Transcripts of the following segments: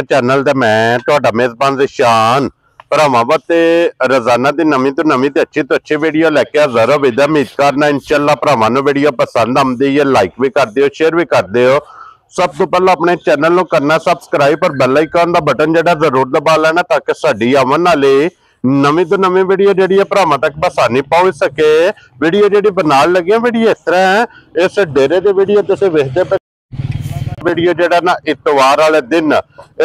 Channel ते मैं तुहाडा मेजबान शान भरावां ते रोजाना की नवीं तो नवीं ते अच्छी वीडियो लैके हाजिर हो। विदा उम्मीद करना इंशाअल्लाह भरावां नूं वीडियो पसंद आउंदी है, लाइक भी कर दिओ, शेयर भी कर दिओ। सब तो पहले अपने चैनल नूं करना सबसक्राइब और बेल आइकन दा बटन जिहड़ा जरूर दबा लेना ताकि साडी आवन वाली नवीं तो नवीं वीडियो जिहड़ी भरावां तक बसानी पहुंच सके। वीडियो जिहड़ी बनाण लगे वीडियो इस तरह है, इस डेरे दी वीडियो तुसीं वेखदे पे वीडियो जेड़ा ना इतवार वाले दिन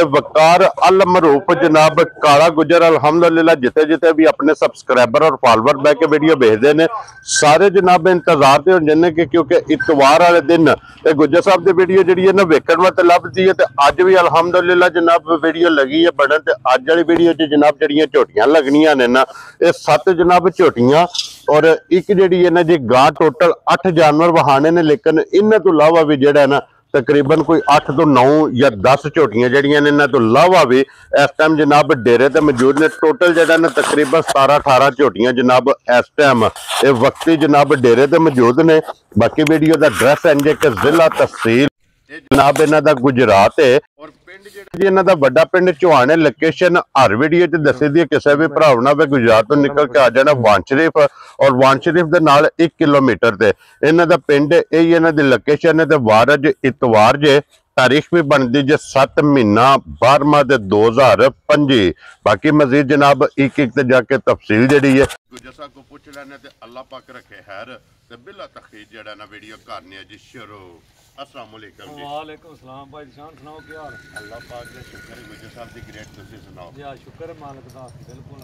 वकार अल मरूफ जनाब काला गुजर अल्हम्दुलिल्लाह जिते जिते भी अपने सबसक्राइबर और फॉलोवर बह के वीडियो भेजते हैं सारे जनाब इंतजार से होंगे ने क्योंकि इतवार वाले दिन गुजर साहब की वीडियो जी है ना वेखण वास्ते लभदी है। अज भी अल्हम्दुलिल्लाह जनाब वीडियो लगी है बनन ते अज वाली वीडियो च जनाब जड़ियां झोटियां लगनियां ने ना ये 7 जनाब झोटियां और एक जी है ना जी गां टोटल 8 जानवर वहाने ने, लेकिन इन्हां तो इलावा भी जेड़ा ना तकरीबन कोई 8 तो 9 या 10 झोटियां जड़ियां ने तो इलावा भी इस टाइम जनाब डेरे ते मौजूद ने। टोटल जड़ा ना तकरीबन 17-18 झोटियां जनाब इस टाइम ये वक्ती जनाब डेरे ते मौजूद ने। बाकी वीडियो का एड्रैस है कि जिला तहसील जनाब इन्हां दा गुजरात है और पिंड इन्हां दा वड्डा पिंड चौहान है। लोकेशन हर वीडियो च दसी दी किसी भी भरा ना वे गुजरात तो निकल के आ जाना वान शरीफ और वान शरीफ दे नाल 1 किलोमीटर ते इन्हां दा पिंड यही इन्हां दी लोकेशन है। ते वार अज इतवार जे तारीख भी बनती जे 7 महीना 12वां 2025। बाकी मजीद जनाब एक जाके तफसील जी है गुजर साहब को पूछ लेने ते अल्लाह पाक रखे खैर ते बिला तखीर जड़ा ना वीडियो करने जी शुरू। अस्सलाम वालेकुम जी। वालेकुम सलाम भाई शान सुनाओ क्या हाल? अल्लाह पाक दे शुक्र है गुजर साहब दी ग्रेट तुसी सुनाओ। जी शुक्र है मालिक दा बिल्कुल।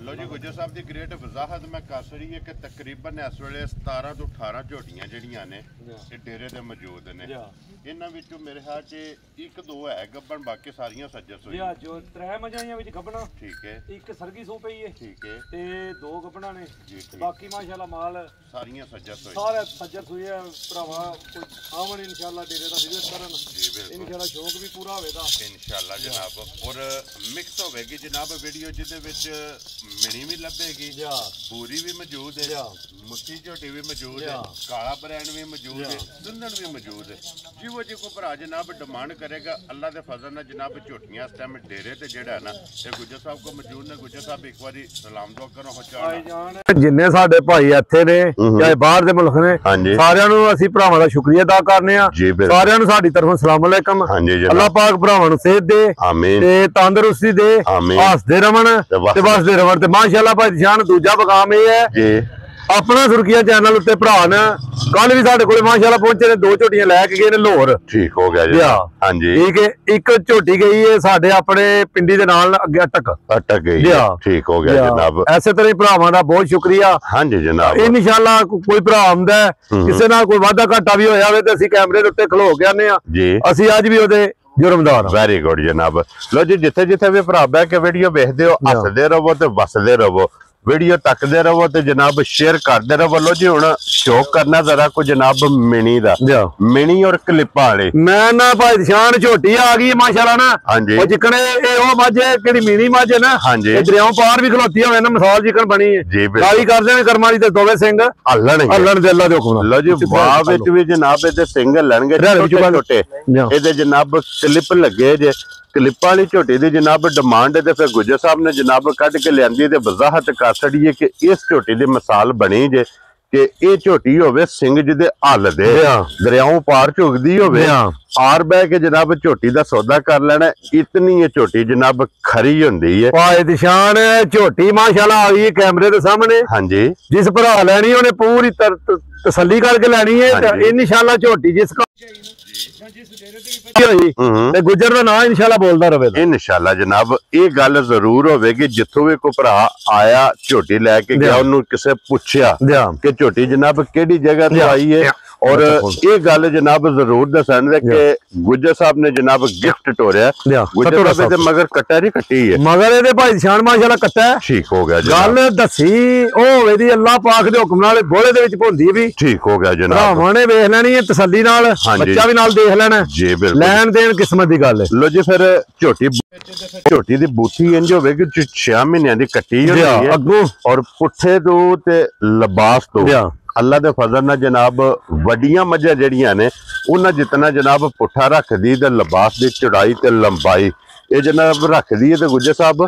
लो जी गुजर साहब दी ग्रेट वजाहत मैं कर रही है कि तकरीबन इस वेले 17 तो 18 झोटियां जड़ियां ने ये डेरे ते मौजूद ने। इन्हां विचों मेरे ख्याल च 1-2 है गब्बन बाकी सारियां सज्जर सोई। जी जो 3 मजाइयां विच गब्बना ठीक है, एक सरगी सो पई है ठीक है ते 2 गब्बना ने जी। बाकी माशाल्लाह माल सारियां सज्जर सोई, सारे सज्जर सोई है भरावा कोई आवन इंशाल्लाह डेरे दा विजिट करन इंशाल्लाह शौक भी पूरा होवेगा इंशाल्लाह जनाब। और मिक्स होवेगी जनाब वीडियो जिदे विच मिनी भी लभेगी, पूरी भी मौजूद है, मुट्ठी झोटी भी मौजूद है, काला ब्रांड भी मौजूद है, सुंदन भी मौजूद है। जिवो जी को भरा जनाब डिमांड करेगा अल्लाह के फजल नाल जनाब झोटियां इस टाइम डेरे ते जेड़ा है ना ते गुजर साहब को मौजूद ने। गुजर साहब एक बारी सलाम दुआ करो हो जिन्ने साडे भाई इत्थे ने चाहे बाहर दे मुल्क ने सारियां नूं असीं भरावां दा शुक्रिया अदा करने आ। सारियां नूं साडी तरफों अस्सलाम वालेकुम। अल्लाह पाक भरावां नूं सेहत दे ते तंदुरुस्ती दे, हसदे रवन ते वसदे रवन ते माशाअल्लाह भाई जान। दूजा पैगाम ये है अपना सुर्खिया चैनल उत्ते भरा ने कल भी साडे कोल माशाअल्लाह पहुंचे ने 2 झोटियां लैके गए ने लाहौर ठीक हो गया जी। हां जी ठीक है, एक झोटी गई है साडे अपने पिंडी दे नाल अगे अटक गई ठीक हो गया जनाब। ऐसे तरह भरावां दा बहुत शुक्रिया। हां जी जनाब इंशाअल्लाह कोई भरा आंदा किसी नाल कोई वादा घाटा भी होया होवे ते असीं कैमरे दे उत्ते खलो के आने आ जी, असीं अज भी ओदे जुर्मदार। वेरी गुड जनाब। लो जी जिथे जिथे भी भरा बह के वीडियो वेखदे हो हसदे रहो ते वसदे रहो, वीडियो तकते रहो तो जनाब शेयर करते रहो। लो जी हुण शौक करना जरा को जनाब मिनी दा मिनी और क्लिपां वाले मैं ना भाई शान झोटी आ गई माशाल्लाह ना। हां जी जिकने ए ओ मज है केड़ी मिनी मज है ना। हां जी दरियाओं पार भी खलोती होवे ना मिसाल जिकन बनी है जी काली कर देने करमाली ते दोवे सिंह हल्लण दे अल्लाह दे हुक्म। लो जी वाह विच भी जनाब ए ते सिंह हल्लणगे छोटे ए जनाब क्लिप लगे जे क्लिपां वाली झोटी की जनाब डिमांड है। फिर गुजर साहब ने जनाब कढ़ के लियांदी ते वजाहत कर छड़ी है कि इस झोटी की मिसाल बनी जे कि ये झोटी होवे सिंह जिदे हल दे दरियाओं पार झुकदी होवे आर बह के जनाब झोटी का सौदा कर लेना। इतनी ये झोटी जनाब खरी हुंदी है भाई दिशान झोटी माशाल्लाह आ गई कैमरे के सामने। हाँ जी जिस भरा लैनी उन्हें पूरी तसल्ली करके लैनी है इंशाल्लाह झोटी जिसका गुजर का नाम इंशाल्लाह बोलता रहे इंशाल्लाह जनाब। ये गल जरूर होगी जिथों भी कोई भरा आया झोटी लैके गया उन्होंने किसे पूछया कि झोटी जनाब केड़ी जगह तो आई है और ये गल जनाब जरूर दसन कि गुजर साहब ने जनाब गिफ्ट टोरिया गुजर साहब दे मगर कट्टा नहीं कट्टी है मगर ये भाई शान माशाल्लाह कट्टा है ठीक हो गया गल दसी होवे दी अल्लाह पाक दे हुक्म नाल बोले दे विच भोंदी भी ठीक हो गया जनाब। भरावां ने वेख लेनी है तसल्ली नाल बच्चा भी नाल देख लेना जी बिल्कुल लैन देन किस्मत दी गल है। लो जी फिर झोटी दी बूथी इंज होवेगी 6 महीनों दी कट्टी होंदी है अगों और पुट्ठे तो ते लबास तो ਅੱਲਾ ਦੇ ਫਜ਼ਲ ਨਾਲ ਜਨਾਬ ਵੱਡੀਆਂ ਮੱਝਾਂ ਜਿਹੜੀਆਂ ਨੇ ਉਹਨਾਂ ਜਿਤਨਾ ਜਨਾਬ ਪੁੱਠਾ ਰੱਖਦੀ ਤੇ ਲਿਬਾਸ ਦੀ ਚੌੜਾਈ ਤੇ ਲੰਬਾਈ ਇਹ ਜਨਾਬ ਰੱਖਦੀ ਹੈ ਤੇ ਗੁੱਜਰ ਸਾਹਿਬ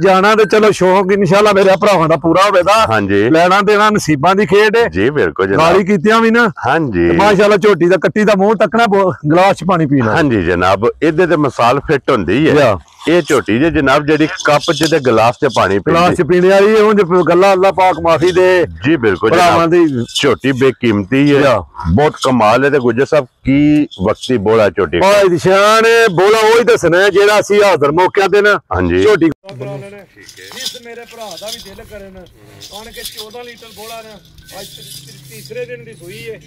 ਜਾਣਾ ਤੇ ਚਲੋ ਸ਼ੌਕ ਇਨਸ਼ਾਅੱਲਾ ਮੇਰੇ ਭਰਾਵਾਂ ਦਾ ਪੂਰਾ ਹੋਵੇਗਾ। ਹਾਂਜੀ, ਲੈਣਾ ਦੇਣਾ ਨਸੀਬਾਂ ਦੀ ਖੇਡ ਹੈ ਜੀ। ਬਿਲਕੁਲ ਜਨਾਬ, ਗਾਲੀ ਕੀਤੀਆਂ ਵੀ ਨਾ। ਹਾਂਜੀ, ਮਾਸ਼ਾਅੱਲਾ ਝੋਟੀ ਦਾ ਕੱਟੀ ਦਾ ਮੂੰਹ ਤੱਕਣਾ ਗਲਾਸ ਚ ਪਾਣੀ ਪੀਣਾ। ਹਾਂਜੀ ਜਨਾਬ, ਇਹਦੇ ਤੇ ਮਿਸਾਲ ਫਿੱਟ ਹੁੰਦੀ ਹੈ। ਇਹ ਝੋਟੀ ਜੇ ਜਨਾਬ ਜਿਹੜੀ ਕੱਪ ਚ ਤੇ ਗਲਾਸ ਚ ਪਾਣੀ ਪੀਣੇ ਵਾਲੀ ਹੁਣ ਗੱਲਾਂ ਅੱਲਾਹ ਪਾਕ ਮਾਫੀ ਦੇ ਜੀ। ਬਿਲਕੁਲ ਭਰਾਵਾਂ ਦੀ ਝੋਟੀ ਬੇਕੀਮਤੀ ਹੈ, ਬਹੁਤ ਕਮਾਲ ਹੈ। ਤੇ ਗੁੱਜਰ ਸਾਹਿਬ ਕੀ ਵਕਤੀ ਬੋਲਾ ਝੋਟੀ ਭਾਈ ਸ਼ਾਨ ਬੋਲਾ ਉਹੀ ਦੱਸਣਾ ਜਿਹੜਾ ਅਸੀਂ ਹਾਜ਼ਰ ਮੌਕਿਆਂ ਤੇ ਨਾ। ਹਾਂਜੀ ਝੋਟੀ ਜਿਸ ਮੇਰੇ ਭਰਾ ਦਾ ਵੀ ਦਿਲ ਕਰੇ ਨਾ ਆਣ ਕੇ 14 ਲੀਟਰ ਬੋਲਾ ਨਾ ਅੱਜ ਤੀਸਰੇ ਦਿਨ ਦੀ ਸੂਈ ਹੈ।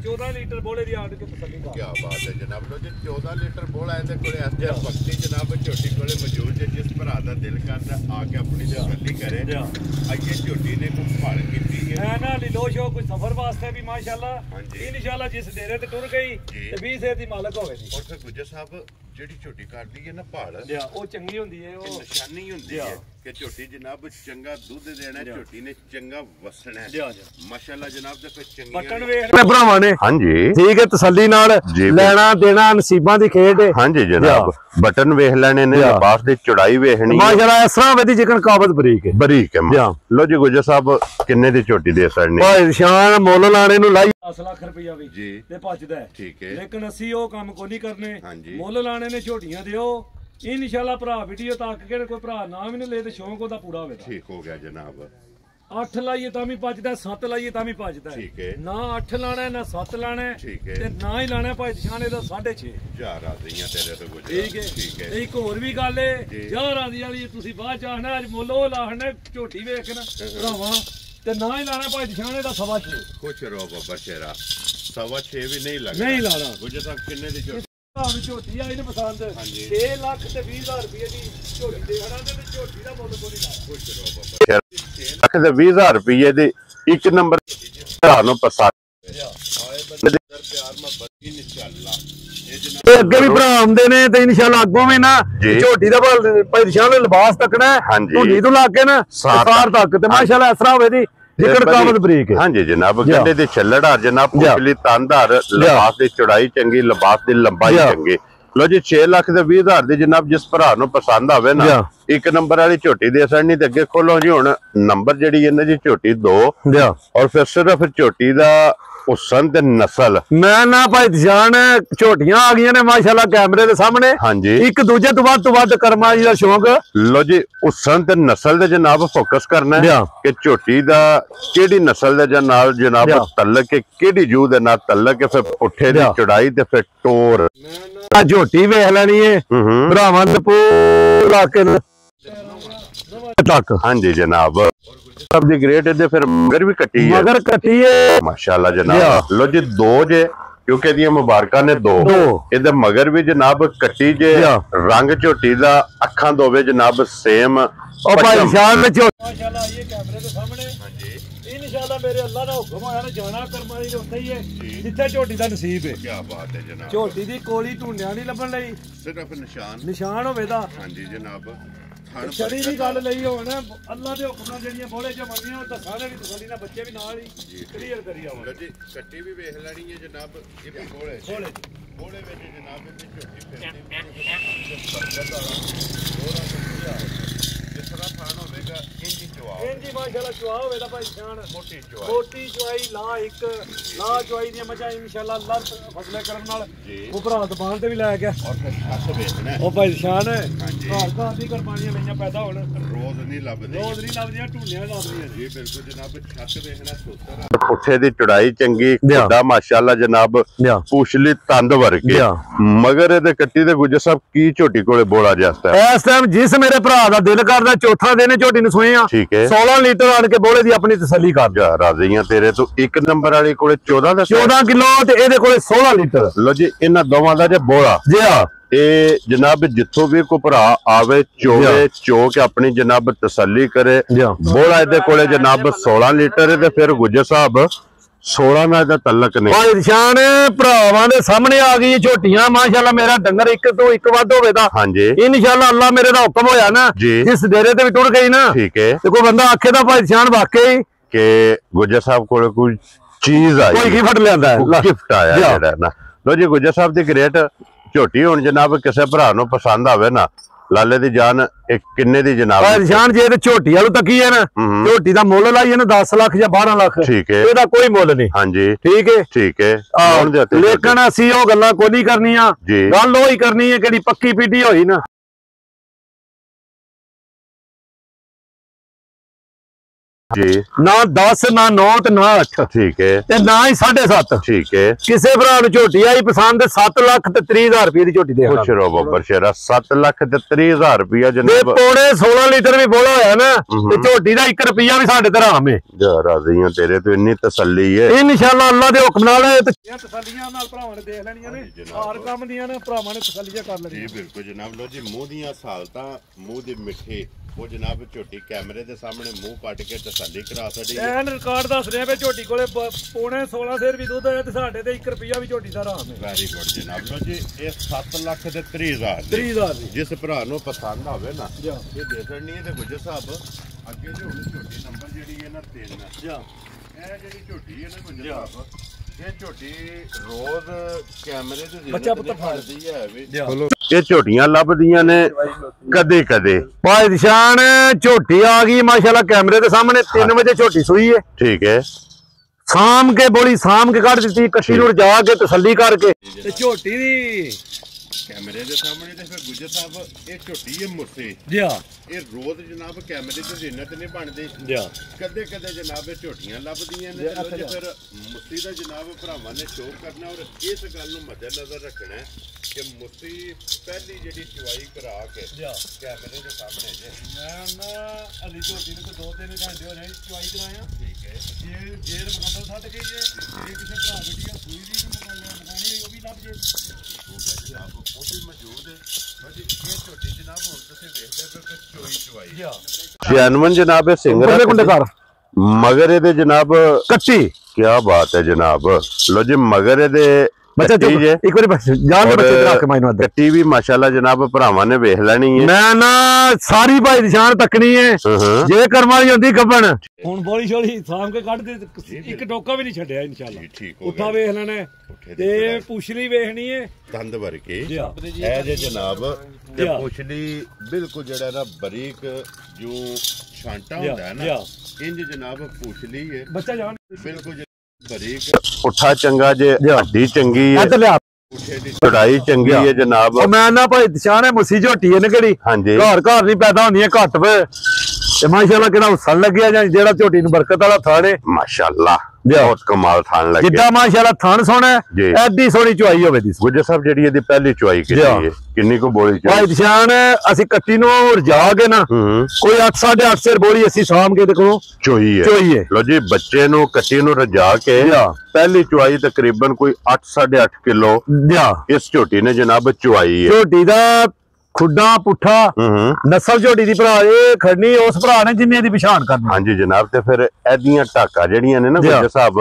14 ਲੀਟਰ ਬੋਲੇ ਦੀ ਆਣ ਕੇ ਤਸੱਲੀ ਕਰ। ਕੀ ਬਾਤ ਹੈ ਜਨਾਬ, ਲੋ ਜੀ 14 ਲੀਟਰ ਬੋਲਾ ਇਹਦੇ ਕੋਲੇ ਅੱਜ ਵਕਤੀ ਜਨਾਬ ਝੋਟੀ ਕੋਲੇ ਮੌਜੂਦ ਹੈ। ਜਿਸ ਭਰਾ ਦਾ ਦਿਲ ਕਰਦਾ ਆ ਕੇ ਆਪਣੀ ਤਸੱਲੀ ਕਰੇ। ਅੱਗੇ ਝੋਟੀ ਨੇ ਕੋਈ ਭਾਲ ਕੀਤੀ ਹੈ ਨਾ ਲੀਲੋ ਸ਼ੋ ਕੋਈ ਸਫਰ ਵਾਸਤੇ ਵੀ ਮਾਸ਼ਾਅੱਲਾ ਇਨਸ਼ਾਅੱਲਾ ਜਿਸ ਡੇਰੇ ਤੇ ਟੁਰ ਗਈ ਤੇ 20 ਸੇ ਦੀ ਮਾਲਕ ਹੋਵੇ ਜੀ। ਔਰ ਫਿਰ ਗੁੱਜਰ ਸਾਹਿਬ ਜਿਹੜੀ ਝੋਟੀ ਕਰਦੀ ਹੈ ਨਾ ਭਾਲ ਉਹ ਚੰਗੀ ਹੁੰਦੀ ਹੈ, ਉਹ ਨਿਸ਼ਾਨੀ ਹੁੰਦੀ ਹੈ ਕਿ ਝੋਟੀ ਜਨਾਬ ਚੰਗਾ ਦੁੱਧ ਦੇਣਾ, ਝੋਟੀ ਨੇ ਚੰਗਾ ਵਸਣਾ ਹੈ ਮਾਸ਼ਾਅੱਲਾ ਜਨਾਬ। ਤੇ ਫਿਰ ਚੰਗੀ ਬਟਨ ਵੇਖਣੇ ਭਰਾਵਾਂ ਨੇ। ਹਾਂਜੀ ਠੀਕ ਹੈ, ਤਸੱਲੀ ਨਾਲ ਲੈਣਾ ਦੇਣਾ ਨਸੀਬਾਂ ਦੀ ਖੇਡ ਹੈ। ਹਾਂਜੀ ਜਨਾਬ, ਬਟਨ ਵੇਖ ਲੈਣੇ ਨੇ, ਲਿਬਾਸ ਦੀ ਚੌੜਾਈ ਵੇਖਣੀ ਮਾਸ਼ਾਅੱਲਾ। ਇਸ ਤਰ੍ਹਾਂ ਵਧੀ ਜਿਕਣ ਕਾਬਤ ਬਰੀਕ ਹੈ, ਬਰੀਕ ਹੈ। ਲੋ ਜੀ ਗੁੱਜਰ ਸਾਹਿਬ ਕਿੰਨੇ ਦੀ ਝੋਟੀ ਦੇ ਸਕਣੀ ਭਾਈ ਸ਼ਾਨ ਮੁੱਲ ਲਾਣੇ ਨੂੰ ਲਾਈ 10 ਲੱਖ ਰੁਪਇਆ ਵੀ ਜੀ ਤੇ ਭੱਜਦਾ ਹੈ। ਠੀਕ ਹੈ, ਲੇਕਿਨ ਅਸੀਂ ਉਹ ਕੰਮ ਕੋਈ ਨਹੀਂ ਕਰਨੇ। ਮੁੱਲ ਲਾਣੇ ਨੇ ਝੋਟੀਆਂ ਦਿਓ ਇਨਸ਼ਾਅੱਲਾ। ਭਰਾ ਵੀਡੀਓ ਤੱਕ ਕੇ ਕੋਈ ਭਰਾ ਨਾ ਵੀ ਲੈ ਤੇ ਸ਼ੌਂਕ ਉਹਦਾ ਪੂਰਾ ਹੋਵੇਗਾ। ਠੀਕ ਹੋ ਗਿਆ ਜਨਾਬ। 8 ਲਾਈਏ ਤਾਂ ਵੀ ਭੱਜਦਾ, 7 ਲਾਈਏ ਤਾਂ ਵੀ ਭੱਜਦਾ। ਠੀਕ ਹੈ, ਨਾ 8 ਲਾਣਾ ਨਾ 7 ਲਾਣਾ ਤੇ ਨਾ ਹੀ ਲਾਣਾ ਭਾਈ ਨਿਸ਼ਾਨੇ ਦਾ 6.5 4 ਰਾਜ਼ੀਆਂ ਤੇਰੇ ਤੋਂ ਗੁੱਜਰ। ਠੀਕ ਹੈ, ਠੀਕ ਹੈ। ਇੱਕ ਹੋਰ ਵੀ ਗੱਲ ਏ 4 ਰਾਜ਼ੀ ਵਾਲੀ ਤੁਸੀਂ ਬਾਅਦ ਚ ਆਖਣਾ ਅੱਜ ਮੁੱਲ ਉਹ ਲਾਹਣੇ ਝੋਟੀ ਵੇਖ ਕੇ ਨਾ ਭਰਾਵਾਂ ਤੇ ਨਾ ਹੀ ਲਾਣਾ ਭਾਈ ਨਿਸ਼ਾਨੇ ਦਾ 6.5। ਖੁਸ਼ ਰਹੋ ਬਾਬਾ ਸ਼ੇਰਾ, 6.5 ਵੀ ਨਹੀਂ ਲੱਗਦਾ, ਨਹੀਂ ਲਾਣਾ। ਗੁੱਜਰ ਸਾਹਿਬ ਕਿੰਨੇ ਦੀ ਝੋਟੀ ਝੋਟੀ ਆਈ ਨੇ ਪਸੰਦ 6 ਲੱਖ ਤੇ 20,000 ਰੁਪਏ ਦੀ ਝੋਟੀ ਦੇ ਖੜਾ ਤੇ ਝੋਟੀ ਦਾ ਮੁੱਲ ਕੋਈ ਨਹੀਂ। ਖੁਸ਼ ਰਹੋ ਬਾਬਾ। 6 ਲੱਖ ਤੇ 20,000 ਰੁਪਏ ਦੇ ਇੱਕ ਨੰਬਰ ਭਰਾ ਨੂੰ ਪਸੰਦ ਅੱਗੇ ਵੀ ਭਰਾ ਆਉਂਦੇ ਨੇ ਤੇ ਇਨਸ਼ਾਅੱਲਾ ਅੱਗੋਂ ਵੀ ਨਾ ਝੋਟੀ ਦਾ ਭਾਈ ਨਿਸ਼ਾਨ ਲਿਬਾਸ ਤੱਕਣਾ ਝੋਟੀ ਤੋਂ ਲਾ ਕੇ ਨਾ ਸਾਰ ਤੱਕ ਤੇ ਮਾਸ਼ਾਅੱਲਾ ਇਸ ਤਰ੍ਹਾਂ ਹੋਵੇ ਦੀ ਹਾਂਜੀ ਜਨਾਬ। ਗੱਡੇ ਦੇ ਛੱਲੜਾਰ ਜਨਾਬ, ਪੁਛਲੀ ਤੰਦਾਰ, ਲਿਬਾਸ ਦੀ ਚੌੜਾਈ ਚੰਗੀ, ਲਿਬਾਸ ਦੀ ਲੰਬਾਈ ਚੰਗੀ। ਲੋ ਜੀ 6 ਲੱਖ ਤੇ 20,000 ਦੀ ਜਨਾਬ ਜਿਸ ਭਰਾ ਨੂੰ ਪਸੰਦ ਆਵੇ ਨਾ ਇੱਕ ਨੰਬਰ ਵਾਲੀ ਝੋਟੀ ਦੇ ਸੜਨੀ ਤੇ ਅੱਗੇ ਖੋਲੋ ਜੀ। ਹੁਣ ਨੰਬਰ ਜਿਹੜੀ ਇਹਨਾਂ ਦੀ ਝੋਟੀ 2 ਔਰ ਫਿਰ ਸਿਰਫ ਝੋਟੀ ਦਾ ਹੁਸਨ ਤੇ ਨਸਲ ਮੈਂ ਨਾ ਭਾਈ ਜਾਨ ਝੋਟੀਆਂ ਆ ਗਈਆਂ ਨੇ ਮਾਸ਼ਾਅੱਲਾ ਕੈਮਰੇ ਦੇ ਸਾਹਮਣੇ। ਹਾਂਜੀ, ਇੱਕ ਦੂਜੇ ਤੋਂ ਵੱਧ ਕਰਮਾ ਜੀ ਦਾ ਸ਼ੌਂਕ। ਲੋ ਜੀ ਹੁਸਨ ਤੇ ਨਸਲ ਦੇ ਜਨਾਬ ਫੋਕਸ ਕਰਨਾ ਹੈ ਕਿ ਝੋਟੀ ਦਾ ਕਿਹੜੀ ਨਸਲ ਦੇ ਨਾਲ ਜਨਾਬ ਤਲਕ ਹੈ, ਕਿਹੜੀ ਜੂ ਦੇ ਨਾਲ ਤਲਕ ਹੈ, ਫਿਰ ਪੁੱਠੇ ਦੀ ਚੌੜਾਈ ਤੇ ਫਿਰ ਟੋਰ ਝੋਟੀ ਵੇਖ ਲੈਣੀ ਹੈ ਭਰਾਵਾਂ ਦੇ ਪੂਰਾ ਕੇ ਤੱਕ। ਹਾਂਜੀ ਜਨਾਬ, ਸਭ ਦੀ ਗ੍ਰੇਟ ਇਹਦੇ ਫਿਰ ਮਗਰ ਵੀ ਕੱਟੀ ਹੈ, ਮਗਰ ਕੱਟੀ ਹੈ ਮਾਸ਼ਾਅੱਲਾ ਜਨਾਬ। ਲੋ ਜੀ 2 ਜੇ ਕਿਉਂਕਿ ਇਹਦੀਆਂ ਮੁਬਾਰਕਾਂ ਨੇ 2 ਇਹਦੇ ਮਗਰ ਵੀ ਜਨਾਬ ਕੱਟੀ ਜੇ। ਰੰਗ ਝੋਟੀ ਦਾ ਅੱਖਾਂ ਦੋਵੇਂ ਜਨਾਬ ਸੇਮ। ਉਹ ਭਾਈ ਸ਼ਾਨ ਮਾਸ਼ਾਅੱਲਾ ਇਹ ਕੈਮਰੇ ਦੇ ਸਾਹਮਣੇ। ਹਾਂਜੀ ਇਨਸ਼ਾਅੱਲਾ ਮੇਰੇ ਅੱਲਾ ਦਾ ਹੁਕਮ ਹੋਇਆ ਨਾ ਜਾਣਾ ਕਰਮਾਂ ਦੀ ਉੱਥੇ ਹੀ ਹੈ ਜਿੱਥੇ ਝੋਟੀ ਦਾ ਨਸੀਬ ਹੈ। ਕੀ ਬਾਤ ਹੈ ਜਨਾਬ। ਝੋਟੀ ਦੀ ਕੋਲੀ ਢੂੰਡਿਆਂ ਨਹੀਂ ਲੱਭਣ ਲਈ, ਸਿਰਫ ਨਿਸ਼ਾਨ ਹੋਵੇਦਾ। ਹਾਂਜੀ ਜਨਾਬ, ਛੜੀ ਦੀ ਗੱਲ ਲਈ ਹੁਣ ਅੱਲਾ ਦੇ ਹੁਕਮ ਨਾਲ ਜਿਹੜੀਆਂ ਬੋਲੇ ਚ ਮੰਨੀਆਂ ਉਹ ਦੱਸਾਂਗੇ ਵੀ ਤਸੱਲੀ ਨਾਲ ਬੱਚੇ ਵੀ ਨਾਲ ਹੀ ਕਲੀਅਰ ਕਰੀ ਆਵਾਂਗੇ ਜੀ। ਕੱਟੀ ਵੀ ਵੇਖ ਲੈਣੀ ਹੈ ਜਨਾਬ। ਇਹ ਵੀ ਬੋਲੇ ਵਿੱਚ ਜਨਾਬ ਇਹ ਝੋਟੀ ਫਿਰਦੀ ਜਿਸ ਤਰ੍ਹਾਂ ਥਾਣ ਹੋਵੇਗਾ ਇੰਜੀ ਮਾਸ਼ਾਅੱਲਾ ਚੁਆ ਹੋਵੇਗਾ ਭਾਈ ਸ਼ਾਨ। ਮੋਟੀ ਚੁਆਈ ਲਾ ਚੁਆਈ ਦੀਆਂ ਮੱਝਾਂ ਇਨਸ਼ਾਅੱਲਾ ਅੱਲਾ ਫਜ਼ਲੇ ਕਰਮ ਨਾਲ ਉਹ ਭਰਾ ਦੁਕਾਨ ਤੇ ਵੀ ਲੈ ਗਿਆ। ਉਹ ਭਾਈ ਸ਼ਾਨ ਘਰ ਦੀ ਕੁਰਬਾਨੀਆਂ ਲਈਆਂ ਪੈਦਾ ਹੋਣ ਰੋਜ਼ ਨਹੀਂ ਲੱਭਦੀਆਂ ਢੂੰਡਿਆਂ ਲੱਭਦੀਆਂ ਜੀ। ਬਿਲਕੁਲ ਜਨਾਬ, ਛੱਤ ਵੇਖਣਾ ਸੋਤਰ ਪੁੱਠੇ ਦੀ ਚੌੜਾਈ ਚੰਗੀ, ਵੱਡਾ ਮਾਸ਼ਾਅੱਲਾ ਜਨਾਬ, ਪੁਛਲੀ ਤੰਦ ਵਰਗੇ ਮਗਰ ਇਹਦੇ ਕੱਟੀ ਦੇ ਗੁੱਜਰ ਸਾਹਿਬ ਕੀ ਝੋਟੀ ਕੋਲੇ ਬੋਲਾ ਜਾਂਦਾ ਇਸ ਟਾਈਮ ਜਿਸ ਮੇਰੇ ਭਰਾ ਦਾ ਦਿਲ ਕਰਦਾ ਚੌਥਾ ਦਿਨ ਝੋਟੀ ਨੂੰ ਸੋਏ ਆ। ਠੀਕ ਹੈ, 16 ਲੀਟਰ ਆਣ ਕੇ ਬੋਲੇ ਦੀ ਆਪਣੀ ਤਸੱਲੀ ਕਰ ਜਾ ਰਾਜ਼ੀਆਂ ਤੇਰੇ ਤੋਂ। ਇੱਕ ਨੰਬਰ ਵਾਲੀ ਕੋਲੇ 14 ਕਿਲੋ ਤੇ ਇਹਦੇ ਕੋਲੇ 16 ਲੀਟਰ। ਲੋ ਜੀ ਇਹਨਾਂ ਦੋਵਾਂ ਦਾ ਜੇ ਬੋਲਾ ਜੀ ਹਾਂ ਇਹ ਜਨਾਬ ਜਿੱਥੋਂ ਵੀ ਕੋਈ ਭਰਾ ਆਵੇ ਚੋਵੇ ਚੋ ਕੇ ਆਪਣੀ ਜਨਾਬ ਤਸੱਲੀ ਕਰੇ। ਬੋਲਾ ਇਹਦੇ ਕੋਲੇ ਜਨਾਬ 16 ਲੀਟਰ ਤੇ ਫਿਰ ਗੁੱਜਰ ਸਾਹਿਬ 16 ਨਾਲ ਦਾ ਤਲਕ ਨੇ ਭਾਈ ਨਿਸ਼ਾਨ ਭਰਾਵਾਂ ਦੇ ਸਾਹਮਣੇ ਆ ਗਈ ਝੋਟੀਆਂ ਮਾਸ਼ਾਅੱਲਾ। ਮੇਰਾ ਡੰਗਰ ਇੱਕ ਤੋਂ ਇੱਕ ਵੱਧ ਹੋਵੇ ਤਾਂ ਹਾਂਜੀ ਇਨਸ਼ਾਅੱਲਾ ਅੱਲਾ ਮੇਰੇ ਦਾ ਹੁਕਮ ਹੋਇਆ ਨਾ ਜਿਸ ਡੇਰੇ ਤੇ ਵੀ ਟੁਰ ਗਈ ਨਾ। ਠੀਕ ਹੈ, ਤੇ ਕੋਈ ਬੰਦਾ ਆਖੇ ਦਾ ਭਾਈ ਨਿਸ਼ਾਨ ਵਾਕਈ कि गुज्जर साहब को कोई चीज आई, कोई गिफ्ट लियांदा है, गिफ्ट आया जेड़ा ना। लो जी गुज्जर साहब दी ग्रेट झोटी हुण जनाब किसी भरा नूं पसंद आवे ना, लाले दी जान एक किन्ने दी जनाब? जान जे झोटी वालू तकी है ना, झोटी दा मुल लाइए ना 10 लाख या 12 लाख, ठीक है, ਇਹਦਾ ਕੋਈ ਮੁੱਲ ਨਹੀਂ। ਹਾਂਜੀ ਠੀਕ ਹੈ, ਠੀਕ ਹੈ। ਲੇਕਿਨ ਅਸੀਂ ਉਹ ਗੱਲਾਂ ਕੋਈ ਨਹੀਂ ਕਰਨੀਆਂ, ਗੱਲ ਉਹ ਹੀ ਕਰਨੀ ਹੈ ਕਿਹੜੀ ਪੱਕੀ ਪੀਡੀ ਹੋਈ ਨਾ। जी ना 10 ना 9 ते ना 8, ठीक है, ते ना ही 7.5, ठीक है। किसी भरा नूं झोटी आई पसंद 7 लाख ते 30,000 रुपए दी झोटी दे। खुश रहो बब्बर शेरा, 7 लाख ते 30,000 रुपया जनाब। पौने 16 लीटर भी बोला होया ना ते झोटी दा 1 रुपया भी साडे ते हराम है। जा राजी हां तेरे तो इन्नी तसल्ली है, इंशाअल्लाह अल्लाह दे हुक्म नाल ते तसल्लियां नाल भरावां ने देख लेनियां ने, हर काम दियां ने भरावां ने तसल्लियां कर लेनियां। जी बिल्कुल जनाब। लो जी मुंह दियां सालतां मुंह दे मिठे वो जनाब झोटी कैमरे दे सामने मुंह पट के तसल्ली करा छड़ी। एन रिकॉर्ड दस रहे पे झोटी कोले पौने 16 सेर भी दूध है ते साडे ते 1 रुपया भी झोटी दा हराम है। वेरी गुड जनाब। लो जी ये 7 लाख ते 30,000 जिस भरा नूं पसंद आवे ना ये दे छड़नी है। ते गुज्जर साहब अगे जो हुण झोटी नंबर जेड़ी है ना 3 जा ए जेड़ी झोटी है ना गुज्जर साहब ये झोटी रोज कैमरे दे बच्चा पुत्र फाड़दी है वे। चलो ये झोटियां लभदियां ने कदे कदे। भाई निशान झोटी आ गई माशाल्लाह कैमरे के सामने 3 बजे झोटी सुई है, ठीक है। शाम के बोली शाम के काट दी कट्टी नूं जाके तसल्ली करके ते झोटी दी कैमरे दे सामने ते फिर गुज्जर साहब ये झोटी है मुर्से जी हां ये रोज जनाब कैमरे ते जिन्नत नहीं बनदे जी हां कदे कदे जनाब झोटियां लभदियां ने। ते फिर मुर्सी दा जनाब भरावां ने शो करना और इस गल नूं मद्देनजर रखना है कि मुर्सी पहली जेडी चुवाई करा के कैमरे दे सामने जे मैं ना अली झोटी ने 2-3 घंटे हो रहे चुवाई कराया, ठीक है। ये जेर मुकम्मल छट गई है, ये किसी भरा वीडियो सुई दी मकानी वो भी लभ जे आप वो भी मौजूद है। बस ये झोटी जनाब हुण तुसीं वेखदे पए कि चुवाई जी हां 96 जनाब है सिंगर कुंडे कर मगर ये जनाब कच्ची क्या बात है जनाब। लो जी मगर ये बच्चा एक बार बस जान दे बच्चे रख माइनो अदर कट्टी भी माशाल्लाह जनाब भरावां ने वेख लेनी है। मैं ना सारी भाई निशान तकनी है जे कर्म वाली होंदी गब्बन हुण बोली छोली साम के कट दे एक टोका भी नहीं छड्या इंशाल्लाह। ठीक हो उठा वेख लेना ते पुछली वेखनी है दंद भर के ए जे जनाब ते पुछली बिल्कुल जेड़ा ना बारीक जो छांटा होता है ना इंज जनाब पुछली है बच्चा जान बिल्कुल बारीक उठा चंगा जे हड्डी चंगी है चढ़ाई चंगी है जनाब। मैं ना भाई निशान है मुसी झोटी है ना केड़ी घर घर नहीं पैदा होंदी घट पे माशाल्लाह केड़ा हुसन लग्या जां जेड़ा झोटी नूं बरकत वाला थाने माशाल्लाह बहुत कमाल थान लगे जिद्दां माशाल्लाह थान सोहना एडी सोहनी चुआई होवे दी। गुज्जर साहब जेड़ी इहदी पहली चुआई कीती है किन्नी को बोली भाई निशान असि कट्टी नूं रजा के ना कोई 8 8.5 सेर बोली असि शाम के दे कोलों चोई है। लो जी बच्चे नूं कट्टी नूं रजा के पहली चुआई तकरीबन कोई 8 8.5 किलो इस झोटी ने जनाब चुआई है। झोटी दा खुडा पुठा नस्ल झोटी दी भरा ये खड़नी उस भरा ने जिन्ने दी पछाण करनी। हां जी जनाब। ते फिर एदियां टाका जेड़ियां ने ना गुज्जर साहब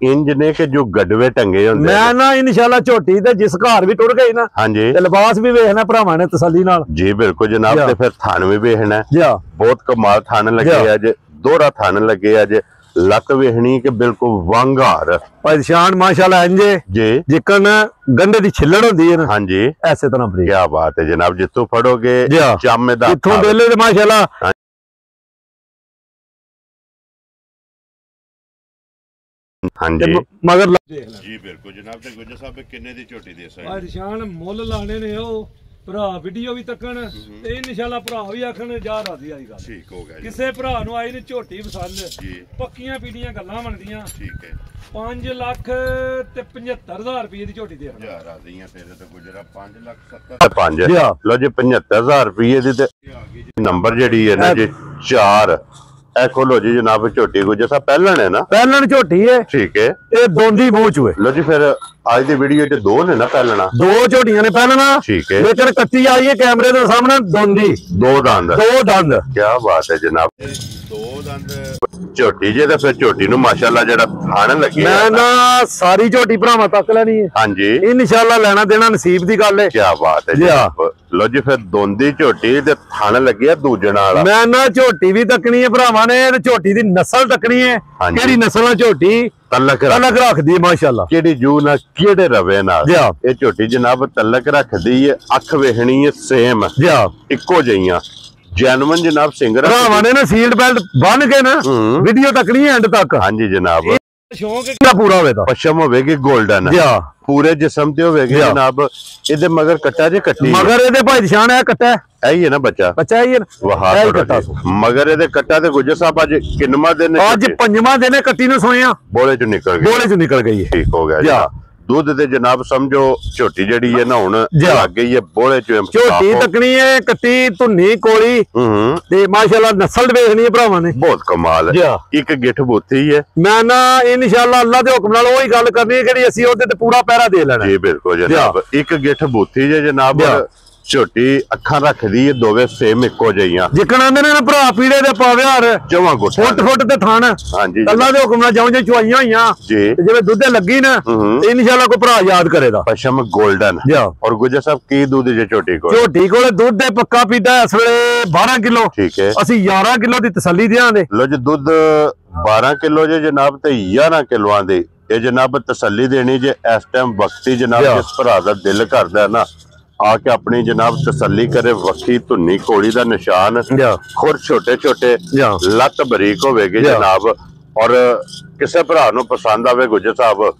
इंज ने के जो गडवे टंगे होंदे मैं ना इंशाल्लाह झोटी ते जिस घर भी टुर गई ना हां जी ते लिबास भी वेखना भरावां ने तसल्ली नाल जी बिल्कुल जनाब। ते फिर थान भी वेखना बहुत कमाल थान लगे अज दोहरा थान लगे अज लक वेखनी के बिल्कुल वांगार परेशान माशाल्लाह इंजे जी जिकन गंडे दी छिल्लड़ होंदी है ना हां जी ऐसे तरह बरी क्या बात है जनाब। जित्थों फड़ोगे चामेदार इत्थों बेले ते माशाल्लाह हां जी मगर जी बिल्कुल जनाब। ते गुज्जर साहब किन्ने दी झोटी दे सकदे परेशान मुੱਲ लाने ने ओ भरा वीडियो भी तकन ते इंशाल्लाह भरा भी आखन जा राजी आई गल ठीक हो गया किसे भरा नु आई ने झोटी पसंद पक्कियां पीड़ियां गल्लां बनदियां ठीक है 5 लाख ते 75,000 रुपए दी झोटी दे जा राजी हैं तेरे तो गुजरा 5 लाख 70 लो जी 75,000 रुपए दी ते नंबर जेडी है ना जी 4 ए खोलो जी जनाब झोटी गुज्जर साहब पहलन है ना पहलन झोटी है ठीक है। ਇਹ ਦੋਂਦੀ ਮੂੰਹ ਚੂਏ। ਲੋ ਜੀ ਫਿਰ ਅੱਜ ਦੀ ਵੀਡੀਓ 'ਚ ਦੋ ਨੇ ਨਾ ਪਹਿਲਣਾ, ਦੋ ਝੋਟੀਆਂ ਨੇ ਪਹਿਲਣਾ। ਠੀਕ ਹੈ। ਲੇਕਿਨ ਕੱਟੀ ਆਈ ਹੈ ਕੈਮਰੇ ਦੇ ਸਾਹਮਣੇ ਦੋਂਦੀ, ਦੋ ਦੰਦ। ਦੋ ਦੰਦ। ਕੀ ਬਾਤ ਹੈ ਜਨਾਬ, ਦੋ ਦੰਦ ਝੋਟੀ ਜੇ। ਤੇ ਫਿਰ ਝੋਟੀ ਨੂੰ ਮਾਸ਼ਾਅੱਲਾ ਜਿਹੜਾ ਥਣ ਲੱਗੇ, ਮੈਂ ਨਾ ਸਾਰੀ ਝੋਟੀ ਭਰਾਵਾਂ ਤੱਕ ਲੈਣੀ ਹੈ। ਹਾਂਜੀ ਇਨਸ਼ਾਅੱਲਾ ਲੈਣਾ ਦੇਣਾ ਨਸੀਬ ਦੀ ਗੱਲ ਹੈ। ਕੀ ਬਾਤ ਹੈ ਜਨਾਬ। ਲੋ ਜੀ ਫਿਰ ਦੋਂਦੀ ਝੋਟੀ ਤੇ ਥਣ ਲੱਗਿਆ ਦੂਜਣ ਵਾਲਾ। ਮੈਂ ਨਾ ਝੋਟੀ ਵੀ ਤੱਕਣੀ ਹੈ ਭਰਾਵਾਂ ਨੇ, ਤੇ ਝੋਟੀ ਦੀ ਨਸਲ ਤੱਕਣੀ ਹੈ। ਕਿਹੜੀ ਨਸਲ ਆ ਝੋਟੀ ਤਲਕ ਰੱਖਦੀ ਹੈ ਮਾਸ਼ਾਅੱਲਾ। ਕਿਹੜੀ ਜੂ ਨਾਲ ਕਿਹੜੇ ਰਵੇ ਨਾਲ ਇਹ ਝੋਟੀ ਜਨਾਬ ਤਲਕ ਰੱਖਦੀ ਹੈ। ਅੱਖ ਵੇਖਣੀ ਹੈ ਸੇਮ, ਇੱਕੋ ਜਿਹੀਆਂ ਜੈਨੂਇਨ ਜਨਾਬ। ਸਿੰਗਰ ਭਰਾਵਾਂ ਨੇ ਨਾ ਸੀਲਡ ਬੈਲਟ ਬੰਨ ਕੇ ਨਾ ਵੀਡੀਓ ਤੱਕਣੀ ਹੈ ਐਂਡ ਤੱਕ। ਹਾਂਜੀ ਜਨਾਬ। ਸ਼ੌਂਕ ਕਿਹੜਾ ਪੂਰਾ ਹੋਵੇਗਾ, ਪਸ਼ਮ ਹੋਵੇਗੀ ਗੋਲਡਨ, ਪੂਰੇ ਜਿਸਮ ਤੇ ਹੋਵੇਗੀ ਜਨਾਬ। ਇਹਦੇ ਮਗਰ ਕੱਟਾ ਜੇ ਕੱਟੀ, ਮਗਰ ਇਹਦੇ ਭਾਈ ਨਿਸ਼ਾਨ ਹੈ ਕੱਟਾ, ਇਹੀ ਹੈ ਨਾ ਬੱਚਾ ਹੀ ਹੈ ਮਗਰ ਇਹਦੇ ਕੱਟਾ। ਤੇ ਗੁੱਜਰ ਸਾਹਿਬ ਅੱਜ ਕਿੰਨਵਾਂ ਦਿਨ? ਅੱਜ ਪੰਜਵਾਂ ਦਿਨ ਹੈ ਕੱਟੀ ਨੂੰ ਸੋਏ ਆ। ਬੋਲੇ ਚੋਂ ਨਿਕਲ ਗਈ। ਠੀਕ ਹੋ ਗਿਆ ਜੀ। ਦੁੱਧ ਤੇ ਜਨਾਬ ਸਮਝੋ ਝੋਟੀ ਜਿਹੜੀ ਹੈ ਨਾ ਹੁਣ ਲੱਗ ਗਈ ਹੈ ਬੋਲੇ ਚੋਂ। ਝੋਟੀ ਤੱਕਣੀ ਹੈ, ਕੱਟੀ ਧੁੰਨੀ ਕੋਲੀ ਤੇ ਮਾਸ਼ਾਅੱਲਾ ਨਸਲ ਵੇਖਣੀ ਹੈ ਭਰਾਵਾਂ ਨੇ। ਬਹੁਤ ਕਮਾਲ ਹੈ। ਇੱਕ ਗਿੱਠ ਬੋਤੀ ਹੈ। ਮੈਂ ਨਾ ਇਨਸ਼ਾਅੱਲਾ ਅੱਲਾ ਦੇ ਹੁਕਮ ਨਾਲ ਉਹੀ ਗੱਲ ਕਰਨੀ ਹੈ ਜਿਹੜੀ ਅਸੀਂ ਉਹਦੇ ਤੇ ਪੂਰਾ ਪਹਿਰਾ ਦੇ ਲੈਣਾ। ਜੀ ਬਿਲਕੁਲ ਜਨਾਬ। ਇੱਕ ਗਿੱਠ ਬੋਤੀ ਜੇ ਜਨਾਬ। ਝੋਟੀ ਅੱਖਾਂ ਰੱਖਦੀ ਹੈ ਦੋਵੇਂ ਸੇਮ ਇੱਕੋ ਜਿਹੀਆਂ। ਜਿੱਕਣ ਆਂਦੇ ਨੇ ਨਾ ਭਰਾ ਪੀੜੇ ਦੇ ਪਾਵੇ ਹਰ ਜਮਾਂ ਗੁੱਠਾ ਫੁੱਟ ਤੇ ਥਣ। ਹਾਂਜੀ ਅੱਲਾ ਦੇ ਹੁਕਮ ਨਾਲ ਜਿਉਂ ਜਿਉਂ ਚੁਆਈਆਂ ਹੋਈਆਂ ਜੀ, ਜਿਵੇਂ ਦੁੱਧੇ ਲੱਗੀ ਨਾ ਇਨਸ਼ਾਅੱਲਾ ਕੋਈ ਭਰਾ ਯਾਦ ਕਰੇਗਾ। ਪਸ਼ਮ ਗੋਲਡਨ। ਔਰ ਗੁੱਜਰ ਸਾਹਿਬ ਕੀ ਦੁੱਧ ਜੇ ਝੋਟੀ ਕੋਲ? ਝੋਟੀ ਕੋਲ ਦੁੱਧ ਦੇ ਪੱਕਾ ਪੀਦਾ ਇਸ ਵੇਲੇ 12 ਕਿਲੋ। ਠੀਕ ਹੈ। ਅਸੀਂ 11 ਕਿਲੋ ਦੀ ਤਸੱਲੀ ਦਿਆਂਗੇ। ਲੋ ਜੀ ਦੁੱਧ 12 ਕਿਲੋ ਜੇ ਜਨਾਬ ਤੇ 11 ਕਿਲੋਆਂ ਦੀ ਇਹ ਜਨਾਬ ਤਸੱਲੀ ਦੇਣੀ ਜੇ ਇਸ ਟਾਈਮ ਵਕਤੀ ਜਨਾਬ। ਜਿਸ ਭਰਾ ਦਾ ਦਿਲ ਕਰਦਾ ਨਾ ਆ ਕੇ ਆਪਣੀ ਜਨਾਬ ਤਸੱਲੀ ਕਰੇ। ਵੱਖੀ ਧੁੰਨੀ ਕੋੜੀ ਦਾ ਨਿਸ਼ਾਨ, ਖੁਰ ਛੋਟੇ ਛੋਟੇ, ਲੱਤ ਬਰੀਕ ਹੋਵੇਗੀ ਜਨਾਬ। ਔਰ ਕਿਸੇ ਭਰਾ ਨੂੰ ਪਸੰਦ ਆਵੇ ਗੁੱਜਰ ਸਾਹਿਬ